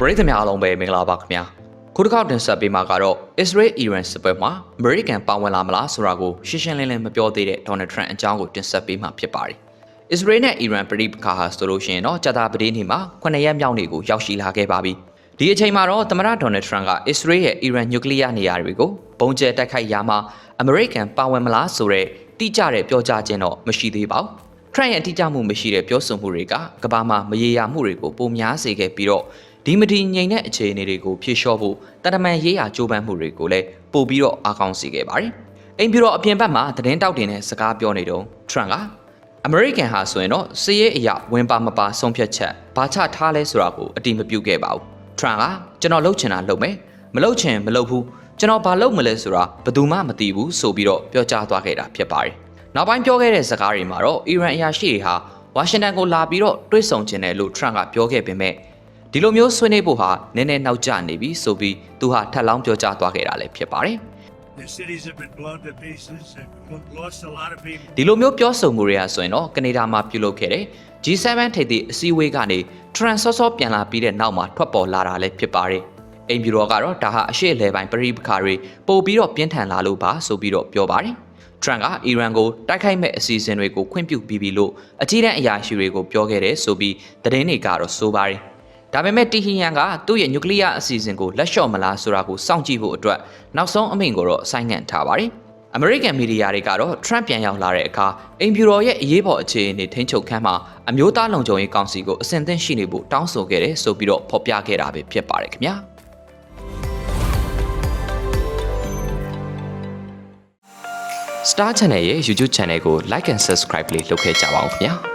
ပရိသတ်များအားလုံးပဲမင်္ဂလာပါခင်ဗျာခုတစ်ခေါက်တင်ဆက်ပေးမှာကတော့ Israel-Iran စစ်ပွဲမှာ American ပါဝင်လာမလားဆိုတာကိုရှင်းရှင်းလင်းလင်းမပြောသေးတဲ့ Donald Trump အကြောင်းကိုတင်ဆက်ပေးမှာဖြစ်ပါတယ် Israel နဲ့ Iran ပဋိပက္ခဟာဆိုလို့ရှိရင်တော့ကြာသပတေးနေ့မှာ9ရက်မြောက်နေ့ကိုရောက်ရှိလာခဲ့ပါပြီဒီအချိန်မှာတော့သမ္မတ Donald Trump က Israel ရဲ့ Iran နျူကလ িয়ার နေရာတွေကိုပုံကျဲတိုက်ခိုက်ရာမှာ American ပါဝင်မလားဆိုတဲ့တိကျတဲ့ပြောကြားခြင်းတော့မရှိသေးပါဘူး Trump ရဲ့အတိအကျမှုမရှိတဲ့ပြောဆိုမှုတွေကကမ္ဘာမှာမရေရာမှုတွေကိုပိုများစေခဲ့ပြီးတော့ဒီမဒီငြိမ်တဲ့အခြေအနေတွေကိုဖြေလျှော့ဖို့တရမန်ရေးရာကြိုးပမ်းမှုတွေကိုလည်းပို့ပြီးတော့အားကောင်းစေခဲ့ပါတယ်။အိမ်ပြတော့အပြင်ဘက်မှာသတင်းတောက်တင်တဲ့စကားပြောနေတော့ Trump ကအမေရိကန်ဟာဆိုရင်တော့စစ်ရေးအရာဝင်ပါမပါဆုံးဖြတ်ချက်ဘာချထားလဲဆိုတာကိုအတိမပြုခဲ့ပါဘူး။ Trump ကကျွန်တော်လှုပ်ချင်တာလှုပ်မယ်မလှုပ်ချင်မလှုပ်ဘူးကျွန်တော်ဘာလုပ်မလဲဆိုတာဘယ်သူမှမသိဘူးဆိုပြီးတော့ပြောကြားသွားခဲ့တာဖြစ်ပါတယ်။နောက်ပိုင်းပြောခဲ့တဲ့စကားတွေမှာတော့ Iran အရာရှိတွေဟာဝါရှင်တန်ကိုလာပြီးတော့တွေးဆုံခြင်းတယ်လို့ Trump ကပြောခဲ့ပေမဲ့ဒီလိုမျိုးဆွေးနွေးဖို့ဟာနည်းနည်းနောက်ကျနေပြီဆိုပြီးသူဟာထပ်လောင်းပြောကြားသွားခဲ့တာလည်းဖြစ်ပါတယ်ဒီလိုမျိုးပြောဆိုမှုတွေကဆိုရင်တော့ကနေဒါမှာပြုလုပ်ခဲ့တဲ့ G7 ထိပ်သီးအစည်းအဝေးကနေ Trump ဆော့ပြန်လာပြီးတဲ့နောက်မှာထွက်ပေါ်လာတာလည်းဖြစ်ပါတယ်အိမ်ပြူတော်ကတော့ဒါဟာအရှေ့အလယ်ပိုင်းပရိပက္ခတွေပို့ပြီးတော့ပြင်းထန်လာလို့ပါဆိုပြီးတော့ပြောပါတယ်Trump ကအီရန်ကိုတိုက်ခိုက်မဲ့အစီအစဉ်တွေကိုခွင့်ပြုပြီးပြီလို့အကြီးတန်းအရာရှိတွေကိုပြောခဲ့တယ်ဆိုပြီးသတင်းတွေကတော့ဆိုပါတယ်ဒါပေမဲ့တီဟီယန်ကသူ့ရဲ့နျူကလ িয়ার အစီအစဉ်ကိုလက်လျှော့မလားဆိုတာကိုစောင့်ကြည့်ဖို့အတွက်နောက်ဆုံးအမိန့်ကိုတော့ဆိုင်းငံ့ထားပါတယ်။ American မီဒီယာတွေကတော့ Trump ပြန်ရောက်လာတဲ့အခါအိမ်ဖြူတော်ရဲ့အရေးပေါ်အခြေအနေထိန်းချုပ်ခန်းမှာအမျိုးသားလုံခြုံရေးကောင်စီကိုအဆင့်သင့်ရှိနေဖို့တောင်းဆိုခဲ့တယ်ဆိုပြီးတော့ဖော်ပြခဲ့တာပဲဖြစ်ပါတယ်ခင်ဗျာ။ Star Channel ရဲ့ YouTube Channel ကို Like and Subscribe လေးလုပ်ခဲ့ကြပါဦးခင်ဗျာ။